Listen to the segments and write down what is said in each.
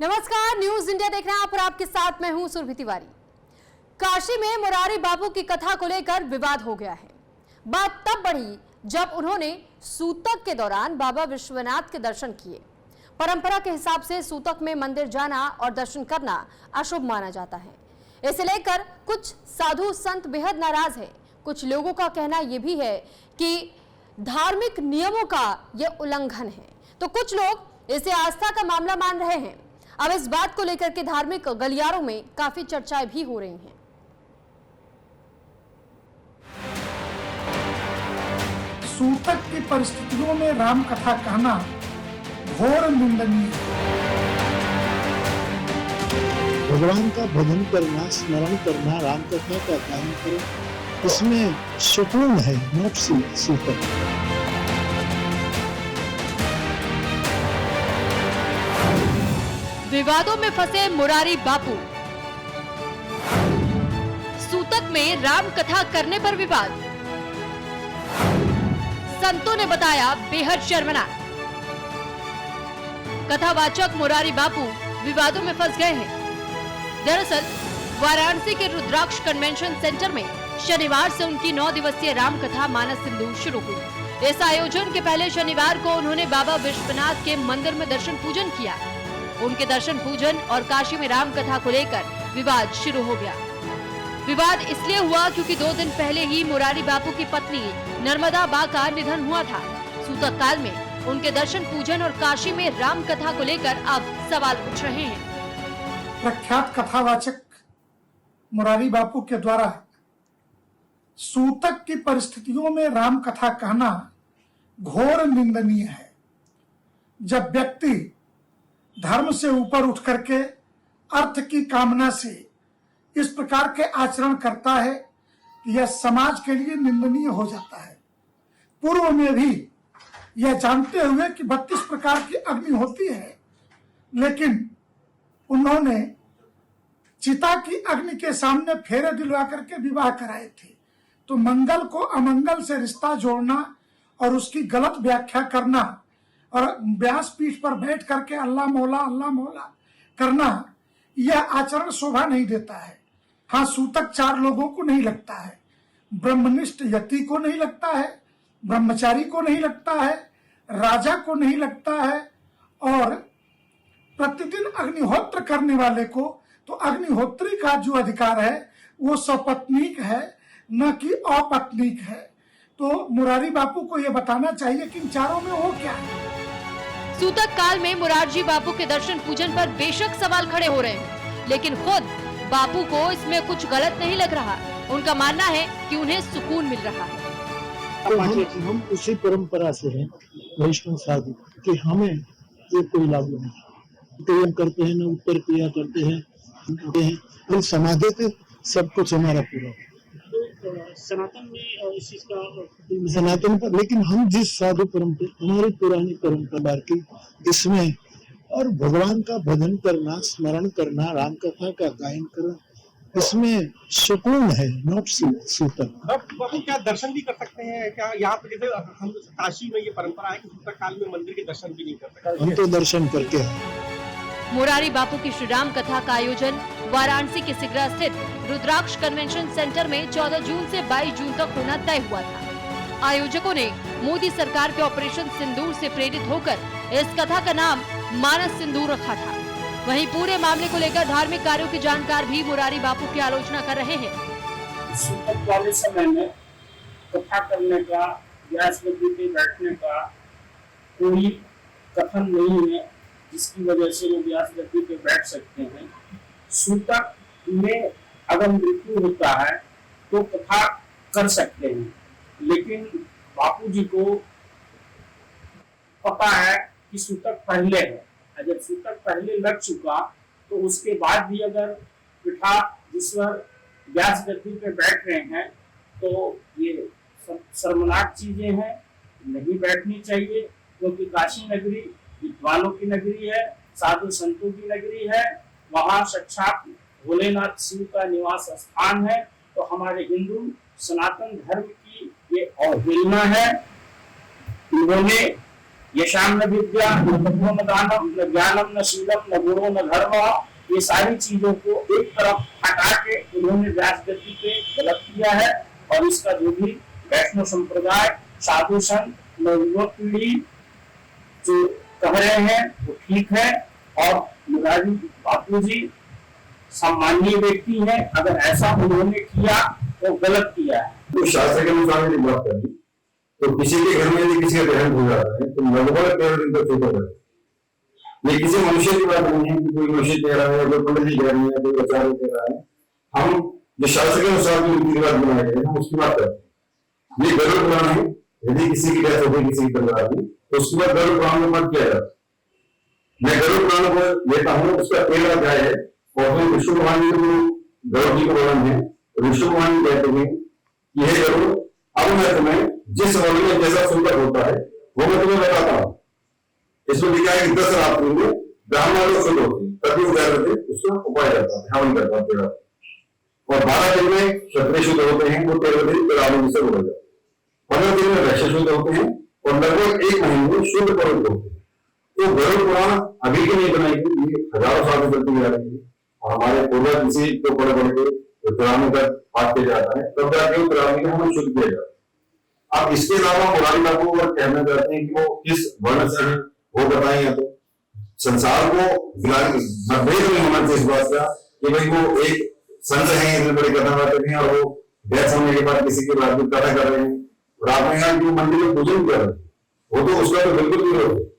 नमस्कार, news India देख रहे हैं आप और आपके साथ मैं हूं सुरभि तिवारी। काशी में मुरारी बापू की कथा को लेकर विवाद हो गया है। बात तब बढ़ी जब उन्होंने सूतक के दौरान बाबा विश्वनाथ के दर्शन किए। परंपरा के हिसाब से सूतक में मंदिर जाना और दर्शन करना अशुभ माना जाता है। इसे लेकर कुछ साधु संत बेहद नाराज है। कुछ लोगों का कहना यह भी है कि धार्मिक नियमों का यह उल्लंघन है, तो कुछ लोग इसे आस्था का मामला मान रहे हैं। अब इस बात को लेकर के धार्मिक गलियारों में काफी चर्चाएं भी हो रही हैं। सूतक की परिस्थितियों में राम कथा कहना घोर निंदनीय है। भगवान का भजन करना, स्मरण करना, राम कथा का गायन करना, इसमें सुकून है, नॉट सूतक। विवादों में फंसे मुरारी बापू। सूतक में राम कथा करने पर विवाद। संतों ने बताया बेहद शर्मनाक। कथावाचक मुरारी बापू विवादों में फंस गए हैं। दरअसल वाराणसी के रुद्राक्ष कन्वेंशन सेंटर में शनिवार से उनकी 9 दिवसीय राम कथा मानस सिंदूर शुरू हुई। इस आयोजन के पहले शनिवार को उन्होंने बाबा विश्वनाथ के मंदिर में दर्शन पूजन किया। उनके दर्शन पूजन और काशी में राम कथा को लेकर विवाद शुरू हो गया। विवाद इसलिए हुआ क्योंकि 2 दिन पहले ही मुरारी बापू की पत्नी नर्मदा बा का निधन हुआ था। सूतक काल में उनके दर्शन पूजन और काशी में राम कथा को लेकर अब सवाल उठ रहे हैं। प्रख्यात कथावाचक मुरारी बापू के द्वारा सूतक की परिस्थितियों में राम कथा कहना घोर निंदनीय है। जब व्यक्ति धर्म से ऊपर उठ करके अर्थ की कामना से इस प्रकार के आचरण करता है, यह समाज के लिए निंदनीय हो जाता है। पूर्व में भी यह जानते हुए कि 32 प्रकार की अग्नि होती है, लेकिन उन्होंने चिता की अग्नि के सामने फेरे दिलवा करके विवाह कराए थे। तो मंगल को अमंगल से रिश्ता जोड़ना और उसकी गलत व्याख्या करना और व्यासपीठ पर बैठ करके अल्लाह मौला करना, यह आचरण शोभा नहीं देता है। हाँ, सूतक 4 लोगों को नहीं लगता है। ब्रह्मनिष्ठ यति को नहीं लगता है, ब्रह्मचारी को नहीं लगता है, राजा को नहीं लगता है, और प्रतिदिन अग्निहोत्र करने वाले को तो अग्निहोत्री का जो अधिकार है वो सपत्नीक है, न कि अपत्नीक है। तो मुरारी बापू को यह बताना चाहिए कि इन चारों में वो क्या है। सूतक काल में मुरारजी बापू के दर्शन पूजन पर बेशक सवाल खड़े हो रहे हैं, लेकिन खुद बापू को इसमें कुछ गलत नहीं लग रहा। उनका मानना है कि उन्हें सुकून मिल रहा है। तो हम उसी परंपरा से हैं, वैष्णव साधु, कि हमें ये कोई लागू नहीं। तो हम करते हैं ना, उत्तर क्रिया करते हैं, फिर समाधि से सब कुछ हमारा पूरा। सनातन में इस चीज का सनातन पर, लेकिन हम जिस साधु परंपरा, हमारी पुरानी परंपरा की, इसमें और भगवान का भजन करना, स्मरण करना, राम कथा का गायन करना, इसमें सुकून है, नॉट सूतक। बापू क्या दर्शन भी कर सकते हैं क्या? यहाँ पे जैसे हम काशी में ये परंपरा है कि सूतक काल में मंदिर के दर्शन भी नहीं कर सकते। हम तो दर्शन करके हैं। मुरारी बापू की श्री राम कथा का आयोजन वाराणसी के सिगरा स्थित रुद्राक्ष कन्वेंशन सेंटर में 14 जून से 22 जून तक होना तय हुआ था। आयोजकों ने मोदी सरकार के ऑपरेशन सिंदूर से प्रेरित होकर इस कथा का नाम मानस सिंदूर रखा था। वहीं पूरे मामले को लेकर धार्मिक कार्यों के जानकार भी मुरारी बापू की आलोचना कर रहे हैं। सूतक वाले समय में कथा करने का, व्यास गद्दी पे बैठने का कोई कथन नहीं है जिसकी वजह से वो व्यास गद्दी पे बैठ सकते हैं। सूतक में अगर मृत्यु होता है तो कथा कर सकते हैं, लेकिन बापू जी को पता है कि सूतक पहले है। जब सूतक पहले लग चुका तो उसके बाद भी अगर पीठाधीश्वर व्यास गद्दी पे बैठ रहे हैं तो ये शर्मनाक चीजें हैं, नहीं बैठनी चाहिए। क्योंकि काशी नगरी विद्वानों की नगरी है, साधु संतों की नगरी है, वहाँ साक्षात भोलेनाथ शिव का निवास स्थान है। तो हमारे हिंदू सनातन धर्म की ये अवहेलना है। इन्होंने यशाम न विद्या न तपो न दानम न ज्ञानम न शीलम न गुणो न धर्म, ये सारी चीजों को एक तरफ हटा के उन्होंने व्यास गद्दी पे गलत किया है। और इसका जो भी वैष्णव संप्रदाय, साधु संत, नवयुवक पीढ़ी जो कह रहे हैं वो ठीक है। और मुरारी बापू जी सम्मानीय व्यक्ति है, अगर ऐसा उन्होंने किया तो गलत किया है। तो शास्त्र के अनुसार यदि बात करें तो किसी के घर में यदि किसी का देहांत हो जाता है तो लगभग 13 दिन तक छूटा जाता है। ये किसी मनुष्य की बात नहीं है कि कोई मनुष्य कह रहा है, कोई पंडित जी कह रहे हैं, कोई आचार्य कह रहा है। हम जो शास्त्र के अनुसार जो रीति रिवाज बनाए गए हम उसकी बात करते हैं। ये गरुड़ पुराण है, यदि किसी की डेथ हो गई किसी परिवार की तो उसके बाद गरुड़ पुराण में मत किया जाता। मैं गरुड़ पुराण को लेता हूँ, उसका 13 अध्याय है और विष्णु भगवान जी को गरुड़ जी को वर्णन है। विष्णु भगवान जी कहते हैं यह गरुड़ अब मैं तुम्हें जिस वर्ण में जैसा सुंदर होता है वो मैं तुम्हें बताता हूँ। इसमें लिखा है कि 10 रात्रि में ब्राह्मण लोग शुद्ध होते हैं, तभी उजागर उसका उपाय करता है, हवन करता है। और 12 दिन में क्षत्रिय शुद्ध होते हैं, वो 13 दिन रावण से हो जाते हैं। 15 दिन में वैश्य शुद्ध होते हैं और लगभग 1 महीने में शुद्ध पवित्र होते हैं। तो गरुड़ पुराण अभी की नहीं बनाई थी, ये हजारों साल से चलती आ रही है। और हमारे पूर्वज किसी को बड़े बड़े के उत्तरायणी का पाठ किया जाता है, तब जाके उत्तरायणी का हम शुद्ध किया जाता है। अब इसके अलावा मुरारी बाबू अगर कहना चाहते हैं कि वो किस वर्ण से है वो बताएं, या तो संसार को मतभेद नहीं होना चाहिए इस बात का कि भाई वो एक संत है, इतने बड़े कथा करते हैं और वो डेथ होने के बाद किसी के बाद कथा कर रहे हैं और आपने कहा कि वो मंदिर में पूजन कर रहे हैं, वो तो उसका तो बिल्कुल विरोध है।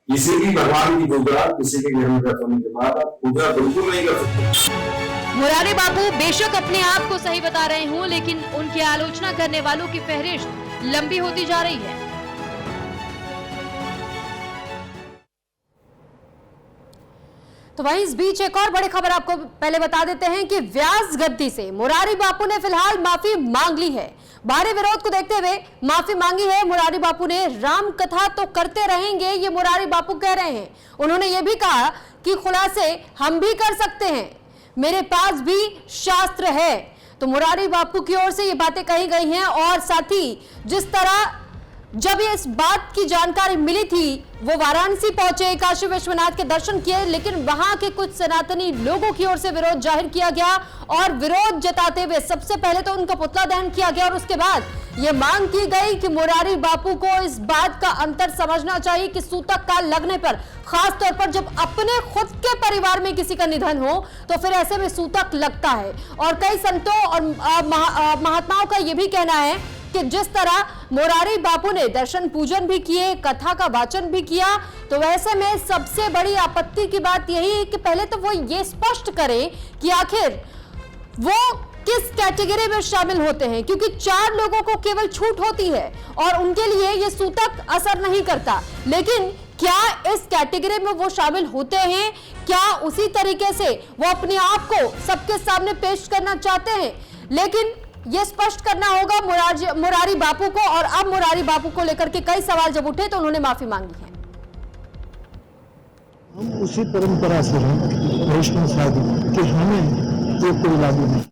किसी भी भगवान की पूजा किसी के घर में डेथ होने के बाद आप पूजा बिल्कुल नहीं कर सकते। मुरारी बापू बेशक अपने आप को सही बता रहे हों, लेकिन उनकी आलोचना करने वालों की फहरिस्त लंबी होती जा रही है। तो वहीं इस बीच एक और बड़ी खबर आपको पहले बता देते हैं कि व्यास गद्दी से मुरारी बापू ने फिलहाल माफी मांग ली है। भारी विरोध को देखते हुए माफी मांगी है मुरारी बापू ने। राम कथा तो करते रहेंगे, ये मुरारी बापू कह रहे हैं। उन्होंने ये भी कहा कि खुलासे हम भी कर सकते हैं, मेरे पास भी शास्त्र है। तो मुरारी बापू की ओर से ये बातें कही गई हैं। और साथ ही जिस तरह जब ये इस बात की जानकारी मिली थी वो वाराणसी पहुंचे, काशी विश्वनाथ के दर्शन किए, लेकिन वहां के कुछ सनातनी लोगों की ओर से विरोध जाहिर किया गया। और विरोध जताते हुए सबसे पहले तो उनका पुतला दहन किया गया और उसके बाद ये मांग की गई कि मुरारी बापू को इस बात का अंतर समझना चाहिए कि सूतक काल लगने पर, खास तौर पर जब अपने खुद के परिवार में किसी का निधन हो तो फिर ऐसे में सूतक लगता है। और कई संतों और महात्माओं का यह भी कहना है कि जिस तरह मुरारी बापू ने दर्शन पूजन भी किए, कथा का वाचन भी किया, तो वैसे में सबसे बड़ी आपत्ति की बात यही है कि पहले तो वो ये स्पष्ट करें कि आखिर वो किस कैटेगरी में शामिल होते हैं, क्योंकि 4 लोगों को केवल छूट होती है और उनके लिए ये सूतक असर नहीं करता। लेकिन क्या इस कैटेगरी में वो शामिल होते हैं? क्या उसी तरीके से वो अपने आप को सबके सामने पेश करना चाहते हैं? लेकिन ये स्पष्ट करना होगा मुरारी बापू को। और अब मुरारी बापू को लेकर के कई सवाल जब उठे तो उन्होंने माफी मांगी है। हम उसी परंपरा से हैं वैष्णव साधु कि हमें ये कोई लागू नहीं।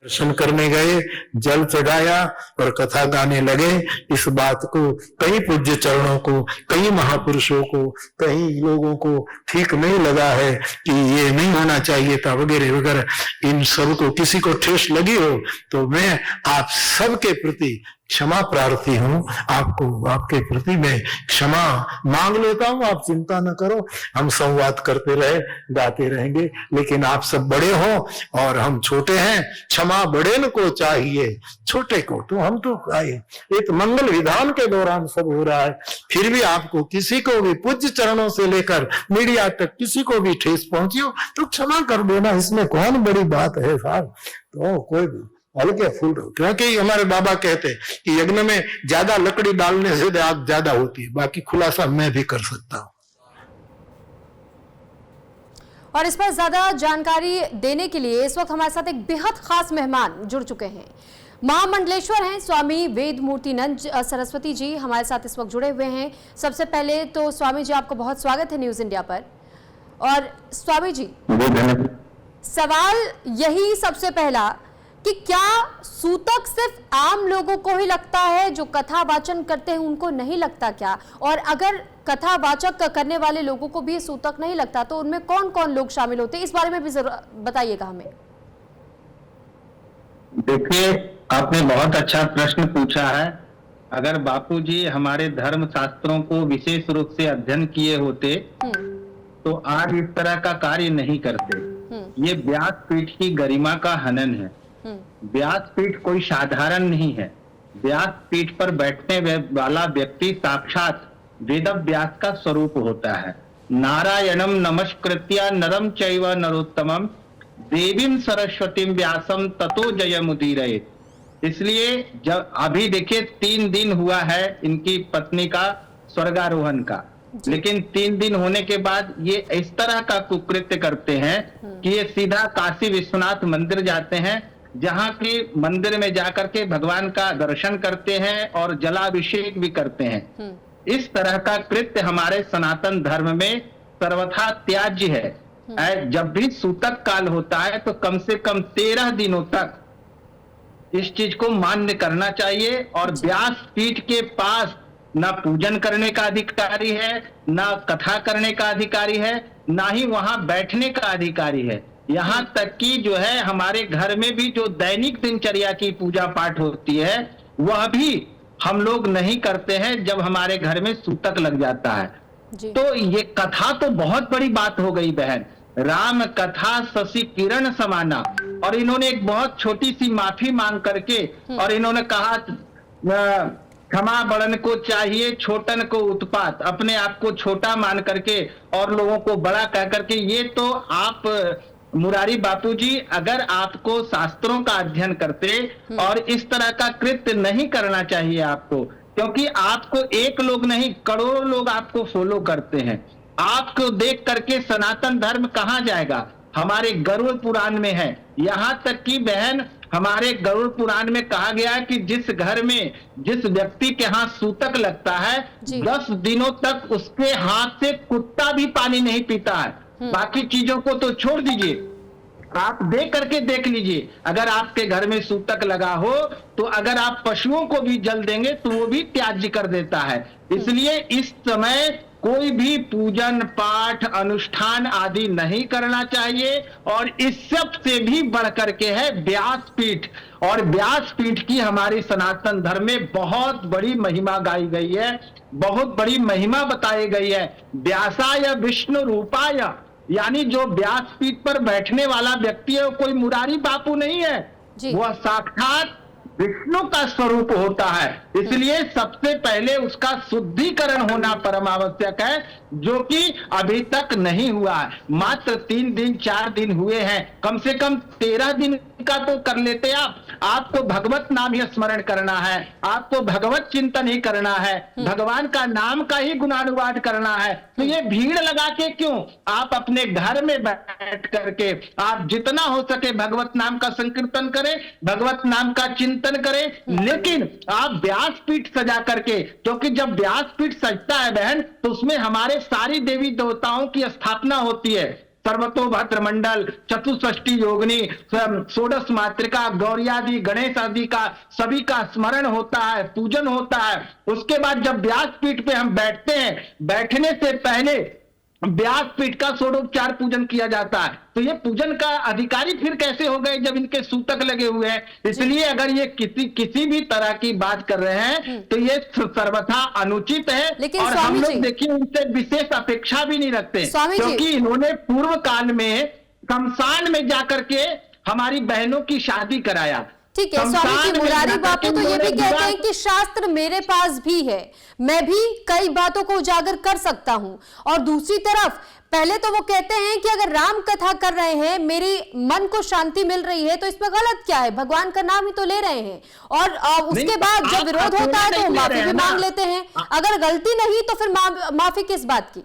दर्शन करने गए, जल चढ़ाया और कथा गाने लगे। इस बात को कई पूज्य चरणों को, कई महापुरुषों को, कई लोगों को ठीक नहीं लगा है कि ये नहीं होना चाहिए था वगैरह वगैरह। इन सब को किसी को ठेस लगी हो तो मैं आप सबके प्रति क्षमा प्रार्थी हूं। आपको आपके प्रति मैं क्षमा मांग लेता हूं। आप चिंता न करो, हम संवाद करते रहे, गाते रहेंगे, लेकिन आप सब बड़े हो और हम छोटे हैं। क्षमा बड़े न को चाहिए, छोटे को तो हम तो आए। एक मंगल विधान के दौरान सब हो रहा है, फिर भी आपको किसी को भी पूज्य चरणों से लेकर मीडिया तक किसी को भी ठेस पहुंची हो तो क्षमा कर देना, इसमें कौन बड़ी बात है साहब। तो कोई हल्के फूल, क्योंकि हमारे बाबा कहते हैं कि यज्ञ में ज्यादा लकड़ी डालने से आग ज्यादा होती है। बाकी खुलासा मैं भी कर सकता हूँ। और इस पर ज्यादा जानकारी देने के लिए इस वक्त हमारे साथ एक बेहद खास मेहमान जुड़ चुके हैं। महामंडलेश्वर हैं स्वामी वेदमूर्तिनंद सरस्वती जी हमारे साथ इस वक्त जुड़े हुए हैं। सबसे पहले तो स्वामी जी आपको बहुत स्वागत है न्यूज इंडिया पर। और स्वामी जी, सवाल यही सबसे पहला कि क्या सूतक सिर्फ आम लोगों को ही लगता है, जो कथा वाचन करते हैं उनको नहीं लगता क्या? और अगर कथा वाचक करने वाले लोगों को भी सूतक नहीं लगता तो उनमें कौन कौन लोग शामिल होते हैं, इस बारे में भी बताइएगा हमें। देखिए, आपने बहुत अच्छा प्रश्न पूछा है। अगर बापूजी हमारे धर्म शास्त्रों को विशेष रूप से अध्ययन किए होते तो आज इस तरह का कार्य नहीं करते। ये व्यासपीठ की गरिमा का हनन है। व्यासपीठ कोई साधारण नहीं है। व्यासपीठ पर बैठने वाला व्यक्ति साक्षात वेद व्यास का स्वरूप होता है। नारायणम नमस्कृत्य नरम चैव नरोत्तमम देवीं सरस्वतीं व्यासम ततो जयमुदीरयेत्। इसलिए जब अभी देखिए 3 दिन हुआ है इनकी पत्नी का स्वर्गारोहण का, लेकिन 3 दिन होने के बाद ये इस तरह का कुकृत्य करते हैं कि ये सीधा काशी विश्वनाथ मंदिर जाते हैं, जहां की मंदिर में जाकर के भगवान का दर्शन करते हैं और जलाभिषेक भी करते हैं। इस तरह का कृत्य हमारे सनातन धर्म में सर्वथा त्याज्य है। जब भी सूतक काल होता है तो कम से कम 13 दिनों तक इस चीज को मान्य करना चाहिए। और व्यासपीठ के पास ना पूजन करने का अधिकारी है, ना कथा करने का अधिकारी है, ना ही वहां बैठने का अधिकारी है। यहाँ तक कि जो है हमारे घर में भी जो दैनिक दिनचर्या की पूजा पाठ होती है वह भी हम लोग नहीं करते हैं जब हमारे घर में सूतक लग जाता है। तो ये कथा तो बहुत बड़ी बात हो गई बहन, राम कथा शशि किरण समाना। और इन्होंने एक बहुत छोटी सी माफी मांग करके और इन्होंने कहा क्षमा बड़न को चाहिए छोटन को उत्पात, अपने आप को छोटा मान करके और लोगों को बड़ा कह करके। ये तो आप मुरारी बापूजी अगर आपको शास्त्रों का अध्ययन करते और इस तरह का कृत्य नहीं करना चाहिए आपको, क्योंकि आपको एक लोग नहीं करोड़ों लोग आपको फॉलो करते हैं। आपको देख करके सनातन धर्म कहां जाएगा? हमारे गरुड़ पुराण में है। यहां तक कि बहन हमारे गरुड़ पुराण में कहा गया है कि जिस घर में जिस व्यक्ति के हाथ सूतक लगता है 10 दिनों तक उसके हाथ से कुत्ता भी पानी नहीं पीता है। बाकी चीजों को तो छोड़ दीजिए, आप देख करके देख लीजिए। अगर आपके घर में सूतक लगा हो तो अगर आप पशुओं को भी जल देंगे तो वो भी त्याज्य कर देता है। इसलिए इस समय कोई भी पूजन पाठ अनुष्ठान आदि नहीं करना चाहिए। और इस सब से भी बढ़ करके है व्यासपीठ, और व्यासपीठ की हमारी सनातन धर्म में बहुत बड़ी महिमा गाई गई है, बहुत बड़ी महिमा बताई गई है। व्यासाय विष्णु रूपाय, यानी जो व्यासपीठ पर बैठने वाला व्यक्ति है वो कोई मुरारी बापू नहीं है, वह साक्षात विष्णु का स्वरूप होता है। इसलिए सबसे पहले उसका शुद्धिकरण होना परम आवश्यक है, जो कि अभी तक नहीं हुआ है। मात्र 3 दिन 4 दिन हुए हैं, कम से कम 13 दिन का तो कर लेते आप। आपको भगवत नाम ही स्मरण करना है, आपको भगवत चिंतन ही करना है, भगवान का नाम का ही गुणानुवाद करना है। तो ये भीड़ लगा के क्यों? आप अपने घर में बैठ करके आप जितना हो सके भगवत नाम का संकीर्तन करें, भगवत नाम का चिंतन करें। लेकिन आप व्यासपीठ सजा करके, क्योंकि जब व्यासपीठ सजता है बहन तो उसमें हमारे सारी देवी देवताओं की स्थापना होती है। सर्वतोभद्र मंडल, चतुष्षष्टि योगिनी, षोडश मातृका, गौरियादि, गणेश आदि का सभी का स्मरण होता है, पूजन होता है। उसके बाद जब व्यासपीठ पे हम बैठते हैं, बैठने से पहले व्यासपीठ का षोडोपचार पूजन किया जाता है। तो ये पूजन का अधिकारी फिर कैसे हो गए जब इनके सूतक लगे हुए हैं? इसलिए अगर ये किसी भी तरह की बात कर रहे हैं तो ये सर्वथा अनुचित है। और हम लोग देखिए उनसे विशेष अपेक्षा भी नहीं रखते, क्योंकि इन्होंने पूर्व काल में शमशान में जाकर के हमारी बहनों की शादी कराया। ठीक है स्वामी जी, मुरारी बापू तो ये भी कहते हैं कि शास्त्र मेरे पास भी है, मैं भी कई बातों को उजागर कर सकता हूं। और दूसरी तरफ पहले तो वो कहते हैं कि अगर राम कथा कर रहे हैं, मेरी मन को शांति मिल रही है, तो इसमें गलत क्या है, भगवान का नाम ही तो ले रहे हैं। और उसके बाद जब विरोध होता है तो माफी भी मांग लेते हैं। अगर गलती नहीं तो फिर माफी किस बात की?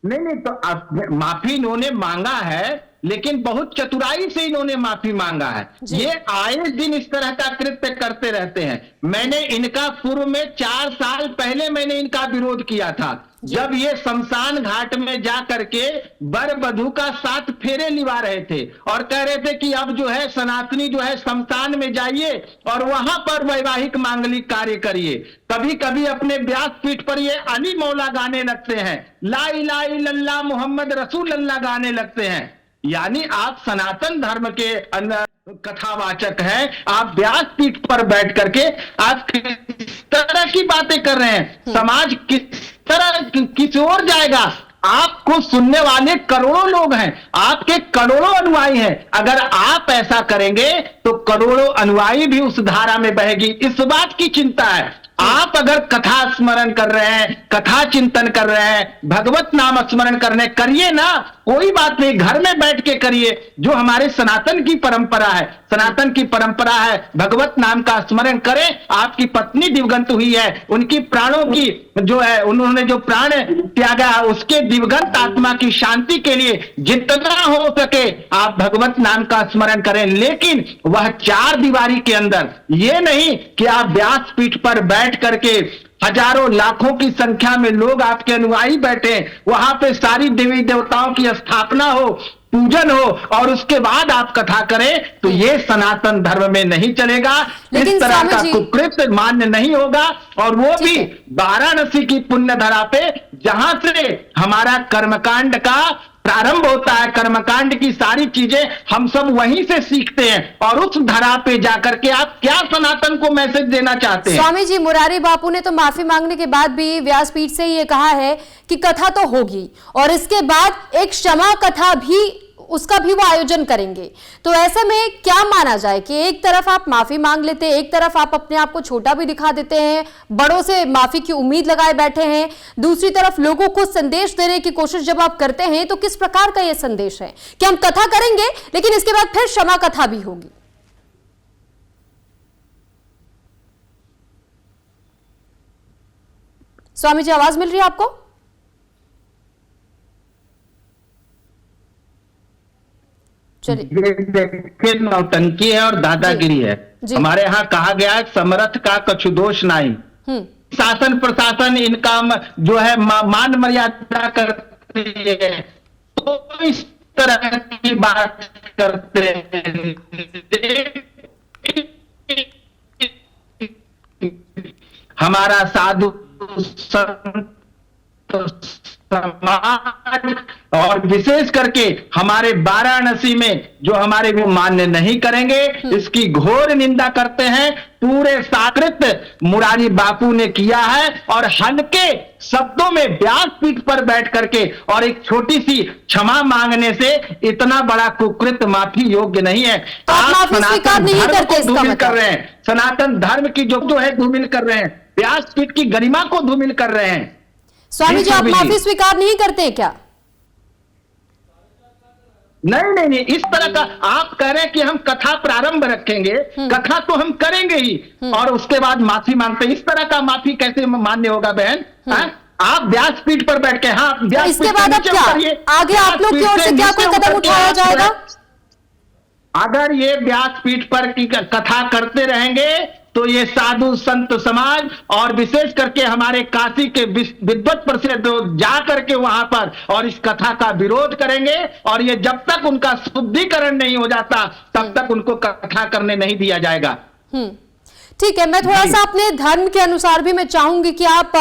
नहीं तो माफी इन्होंने मांगा है, लेकिन बहुत चतुराई से इन्होंने माफी मांगा है। ये आए दिन इस तरह का कृत्य करते रहते हैं। मैंने इनका पूर्व में 4 साल पहले मैंने इनका विरोध किया था, जब ये शमशान घाट में जा करके वर वधू का 7 फेरे निभा रहे थे और कह रहे थे कि अब जो है सनातनी जो है शमशान में जाइए और वहां पर वैवाहिक मांगलिक कार्य करिए। कभी कभी अपने व्यासपीठ पर ये अली मौला गाने लगते हैं, ला इलाहा इल्लल्लाह मुहम्मद रसूलुल्लाह गाने लगते हैं। यानी आप सनातन धर्म के कथावाचक हैं, आप व्यासपीठ पर बैठ करके आप किस तरह की बातें कर रहे हैं, समाज किस तरह किस ओर जाएगा। आपको सुनने वाले करोड़ों लोग हैं, आपके करोड़ों अनुयायी हैं। अगर आप ऐसा करेंगे तो करोड़ों अनुयायी भी उस धारा में बहेगी, इस बात की चिंता है। आप अगर कथा स्मरण कर रहे हैं, कथा चिंतन कर रहे हैं, भगवत नाम स्मरण करने करिए ना, कोई बात नहीं, घर में बैठ के करिए, जो हमारे सनातन की परंपरा है। सनातन की परंपरा है भगवत नाम का स्मरण करें। आपकी पत्नी दिवंगत हुई है, उनकी प्राणों की जो है, उन्होंने जो प्राण त्यागा है, उसके दिवंगत आत्मा की शांति के लिए जितना हो सके आप भगवत नाम का स्मरण करें। लेकिन वह 4 दीवारी के अंदर, ये नहीं कि आप व्यासपीठ पर बैठ करके हजारों लाखों की संख्या में लोग आपके अनुयायी बैठे, वहां पे सारी देवी देवताओं की स्थापना हो, पूजन हो और उसके बाद आप कथा करें, तो ये सनातन धर्म में नहीं चलेगा। इस तरह का कुकृत्य मान्य नहीं होगा। और वो भी वाराणसी की पुण्य धरा पे, जहां से हमारा कर्मकांड का प्रारंभ होता है। कर्मकांड की सारी चीजें हम सब वहीं से सीखते हैं, और उस धरा पे जाकर के आप क्या सनातन को मैसेज देना चाहते हैं? स्वामी जी, मुरारी बापू ने तो माफी मांगने के बाद भी व्यासपीठ से ये कहा है कि कथा तो होगी और इसके बाद एक क्षमा कथा भी, उसका भी वो आयोजन करेंगे। तो ऐसे में क्या माना जाए कि एक तरफ आप माफी मांग लेते हैं, एक तरफ आप अपने आप को छोटा भी दिखा देते हैं, बड़ों से माफी की उम्मीद लगाए बैठे हैं, दूसरी तरफ लोगों को संदेश देने की कोशिश जब आप करते हैं, तो किस प्रकार का ये संदेश है कि हम कथा करेंगे लेकिन इसके बाद फिर क्षमा कथा भी होगी? स्वामी जी, आवाज मिल रही है आपको? ये देखिए नौटंकी है और दादागिरी है। हमारे यहाँ कहा गया है समर्थ का कछु दोष नहीं। शासन प्रशासन इनका जो है मान मर्यादा करती है, तो इस तरह की बात करते हैं। हमारा साधु समाज और विशेष करके हमारे वाराणसी में जो हमारे भी मान्य नहीं करेंगे, इसकी घोर निंदा करते हैं। पूरे साकृत मुरारी बापू ने किया है और हल्के शब्दों में व्यासपीठ पर बैठ करके और एक छोटी सी क्षमा मांगने से इतना बड़ा कुकृत्य माफी योग्य नहीं है। आप सनातन धर्म को धूमिल कर रहे हैं, सनातन धर्म की जो है धूमिल कर रहे हैं, व्यासपीठ की गरिमा को धूमिल कर रहे हैं। स्वामी जी, आप माफी स्वीकार नहीं करते हैं क्या? नहीं, इस तरह का आप कह रहे हैं कि हम कथा प्रारंभ रखेंगे, कथा तो हम करेंगे ही और उसके बाद माफी मांगते हैं। इस तरह का माफी कैसे मान्य होगा बहन? आप व्यासपीठ पर बैठ के, हाँ व्यासपीठ, इसके बाद अब क्या आगे आप लोग की ओर से क्या कोई कदम उठाया जाएगा? अगर ये व्यासपीठ पर की कथा करते रहेंगे तो ये साधु संत समाज और विशेष करके हमारे काशी के विद्वत प्रसिद्ध जा करके वहां पर और इस कथा का विरोध करेंगे, और ये जब तक उनका शुद्धिकरण नहीं हो जाता तब तक उनको कथा करने नहीं दिया जाएगा। ठीक है, मैं थोड़ा सा अपने धर्म के अनुसार भी मैं चाहूंगी कि आप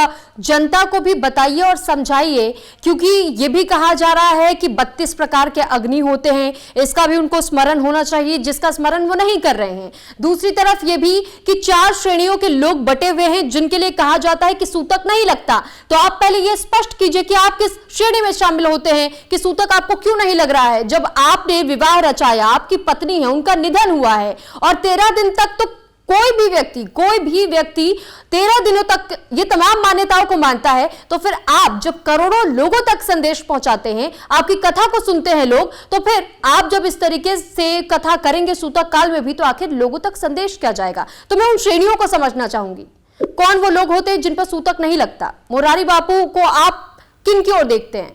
जनता को भी बताइए और समझाइए, क्योंकि ये भी कहा जा रहा है कि 32 प्रकार के अग्नि होते हैं, इसका भी उनको स्मरण होना चाहिए, जिसका स्मरण वो नहीं कर रहे हैं। दूसरी तरफ ये भी कि 4 श्रेणियों के लोग बटे हुए हैं जिनके लिए कहा जाता है कि सूतक नहीं लगता। तो आप पहले ये स्पष्ट कीजिए कि आप किस श्रेणी में शामिल होते हैं, कि सूतक आपको क्यों नहीं लग रहा है। जब आपने विवाह रचाया, आपकी पत्नी है, उनका निधन हुआ है और 13 दिन तक तो कोई भी व्यक्ति 13 दिनों तक ये तमाम मान्यताओं को मानता है, तो फिर आप जब करोड़ों लोगों तक संदेश पहुंचाते हैं, आपकी कथा को सुनते हैं लोग, तो फिर आप जब इस तरीके से कथा करेंगे सूतक काल में भी, तो आखिर लोगों तक संदेश क्या जाएगा। तो मैं उन श्रेणियों को समझना चाहूंगी, कौन वो लोग होते हैं जिन पर सूतक नहीं लगता। मुरारी बापू को आप किन की ओर देखते हैं?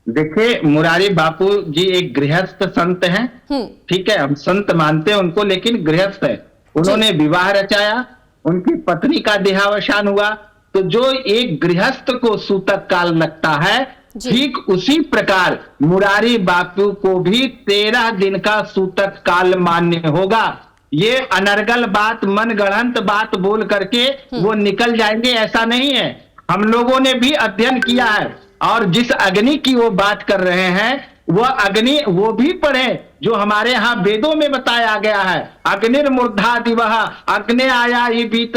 देखिए, मुरारी बापू जी एक गृहस्थ संत हैं, ठीक है, हम संत मानते हैं उनको, लेकिन गृहस्थ है। उन्होंने विवाह रचाया, उनकी पत्नी का देहावसान हुआ, तो जो एक गृहस्थ को सूतक काल लगता है, ठीक उसी प्रकार मुरारी बापू को भी 13 दिन का सूतक काल मान्य होगा। ये अनर्गल बात, मनगढ़ंत बात बोल करके वो निकल जाएंगे, ऐसा नहीं है। हम लोगों ने भी अध्ययन किया है, और जिस अग्नि की वो बात कर रहे हैं, वह अग्नि वो भी पढ़े जो हमारे यहाँ वेदों में बताया गया है। अग्निर्मूर्धा दिवह अग्नि आया ही बीत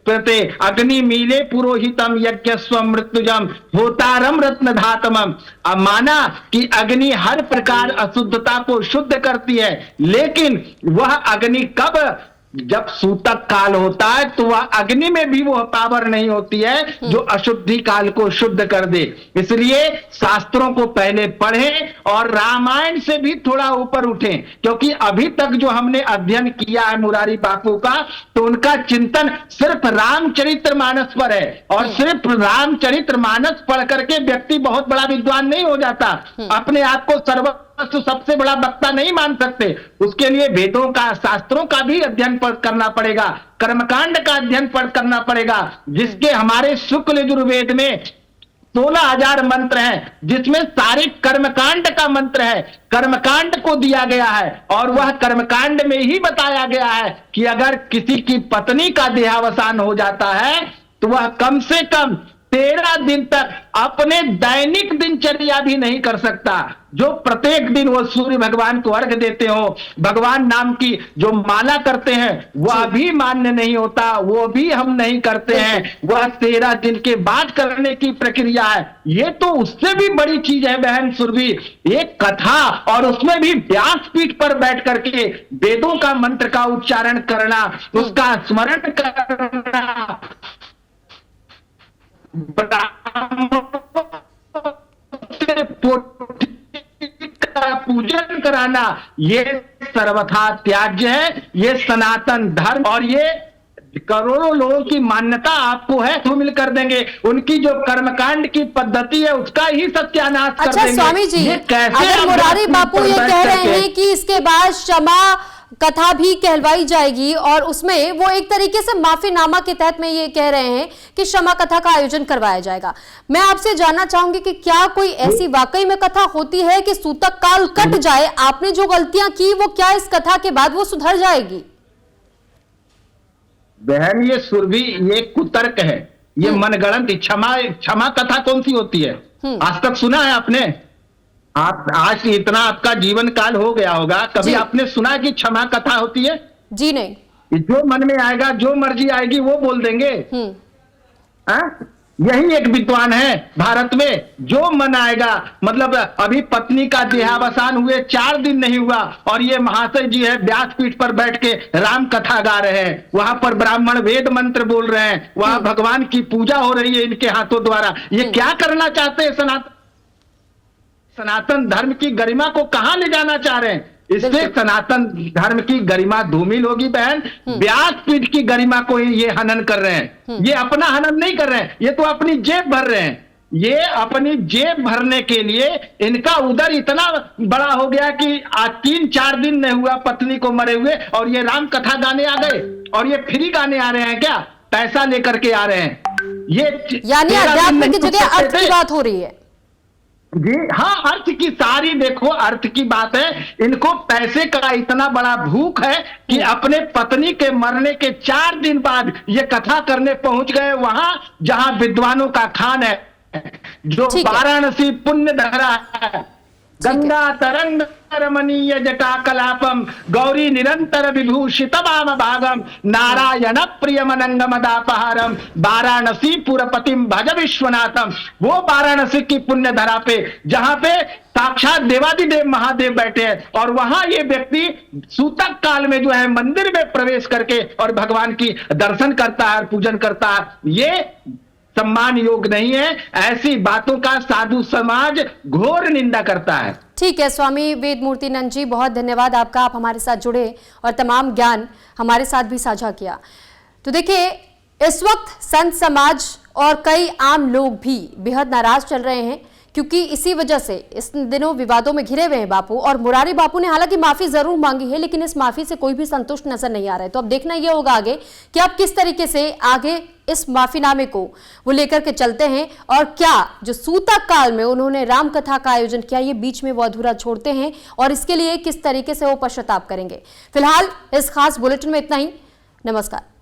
प्रते अग्नि मीले पुरोहितम यज्ञ स्व मृत्युजम होतारम रत्न धातमम। अब माना कि अग्नि हर प्रकार अशुद्धता को शुद्ध करती है, लेकिन वह अग्नि कब, जब सूतक काल होता है, तो वह अग्नि में भी वह पावर नहीं होती है जो अशुद्धि काल को शुद्ध कर दे। इसलिए शास्त्रों को पहले पढ़ें और रामायण से भी थोड़ा ऊपर उठें, क्योंकि अभी तक जो हमने अध्ययन किया है मुरारी बापू का, तो उनका चिंतन सिर्फ रामचरितमानस पर है। और सिर्फ रामचरितमानस पढ़ करके व्यक्ति बहुत बड़ा विद्वान नहीं हो जाता, अपने आप को तो सबसे बड़ा वक्ता नहीं मान सकते। उसके लिए वेदों का, शास्त्रों का भी अध्ययन करना पड़ेगा, कर्मकांड का अध्ययन करना पड़ेगा, जिसके हमारे शुक्ल यजुर्वेद में 16,000 मंत्र हैं, जिसमें सारे कर्मकांड का मंत्र है, कर्मकांड को दिया गया है। और वह कर्मकांड में ही बताया गया है कि अगर किसी की पत्नी का देहावसान हो जाता है, तो वह कम से कम 13 दिन तक अपने दैनिक दिनचर्या भी नहीं कर सकता। जो प्रत्येक दिन वो सूर्य भगवान को अर्घ देते हो, भगवान नाम की जो माला करते हैं, वह भी मान्य नहीं होता, वो भी हम नहीं करते हैं। वह 13 दिन के बाद करने की प्रक्रिया है। ये तो उससे भी बड़ी चीज है बहन सुरभि, एक कथा, और उसमें भी व्यासपीठ पर बैठ करके वेदों का मंत्र का उच्चारण करना, उसका स्मरण करना, का पूजन कराना, ये सर्वथा त्याज्य है। ये सनातन धर्म और ये करोड़ों लोगों की मान्यता आपको है, तो मिल कर देंगे। उनकी जो कर्मकांड की पद्धति है उसका ही सत्यानाश कर देंगे। अच्छा स्वामी जी, अगर मुरारी बापू ये कह रहे हैं कि इसके बाद क्षमा कथा भी कहलवाई जाएगी, और उसमें वो एक तरीके से माफीनामा के तहत में ये कह रहे हैं कि क्षमा कथा का आयोजन करवाया जाएगा, मैं आपसे जानना चाहूंगी कि क्या कोई ऐसी वाकई में कथा होती है कि सूतक काल कट जाए, आपने जो गलतियां की वो क्या इस कथा के बाद वो सुधर जाएगी? बहन, ये सुरभि, ये कुतर्क है, ये मनगढ़ंत। क्षमा कथा कौन सी होती है? आज तक सुना है आपने? आप आज इतना आपका जीवन काल हो गया होगा, कभी आपने सुना कि क्षमा कथा होती है? जी नहीं। जो मन में आएगा, जो मर्जी आएगी वो बोल देंगे। यही एक विद्वान है भारत में, जो मन आएगा। मतलब अभी पत्नी का देहावसान हुए 4 दिन नहीं हुआ, और ये महाशय जी है व्यासपीठ पर बैठ के राम कथा गा रहे हैं, वहां पर ब्राह्मण वेद मंत्र बोल रहे हैं, वहां भगवान की पूजा हो रही है इनके हाथों द्वारा। ये क्या करना चाहते हैं? सनातन धर्म की गरिमा को कहां ले जाना चाह रहे हैं? इससे सनातन धर्म की गरिमा धूमिल होगी बहन। व्यासपीठ की गरिमा को ही ये हनन कर रहे हैं। ये अपना हनन नहीं कर रहे हैं, ये तो अपनी जेब भर रहे हैं। ये अपनी जेब भरने के लिए इनका उदर इतना बड़ा हो गया कि आज 3-4 दिन नहीं हुआ पत्नी को मरे हुए, और ये राम कथा गाने आ गए। और ये फ्री गाने आ रहे हैं क्या? पैसा लेकर के आ रहे हैं। ये यानी अध्यात्म की जगह अर्थ की बात हो रही है। जी हाँ, अर्थ की सारी देखो, अर्थ की बात है। इनको पैसे का इतना बड़ा भूख है कि अपने पत्नी के मरने के 4 दिन बाद ये कथा करने पहुंच गए वहां जहां विद्वानों का खान है, जो ठीक है। वाराणसी पुण्य धरा है। गंगा तरंग रमणीय जटा कलापम गौरी निरंतर विभूषित वाम भागम नारायण प्रियमनंगम दापहारम वाराणसी पुरपतिम भज विश्वनाथम। वो वाराणसी की पुण्य धरा पे जहां पे साक्षात देवादिदेव महादेव बैठे हैं, और वहां ये व्यक्ति सूतक काल में जो है मंदिर में प्रवेश करके और भगवान की दर्शन करता है और पूजन करता है। ये सम्मान योग नहीं है। ऐसी बातों का साधु समाज घोर निंदा करता है। ठीक है स्वामी वेदमूर्तिनंद जी, बहुत धन्यवाद आपका, आप हमारे साथ जुड़े और तमाम ज्ञान हमारे साथ भी साझा किया। तो देखिए, इस वक्त संत समाज और कई आम लोग भी बेहद नाराज चल रहे हैं, क्योंकि इसी वजह से इस दिनों विवादों में घिरे हुए हैं बापू। और मुरारी बापू ने हालांकि माफी जरूर मांगी है, लेकिन इस माफी से कोई भी संतुष्ट नजर नहीं आ रहा है। तो अब देखना यह होगा आगे कि अब किस तरीके से आगे इस माफीनामे को वो लेकर के चलते हैं, और क्या जो सूतक काल में उन्होंने राम कथा का आयोजन किया ये बीच में वो अधूरा छोड़ते हैं, और इसके लिए किस तरीके से वो पश्चाताप करेंगे। फिलहाल इस खास बुलेटिन में इतना ही। नमस्कार।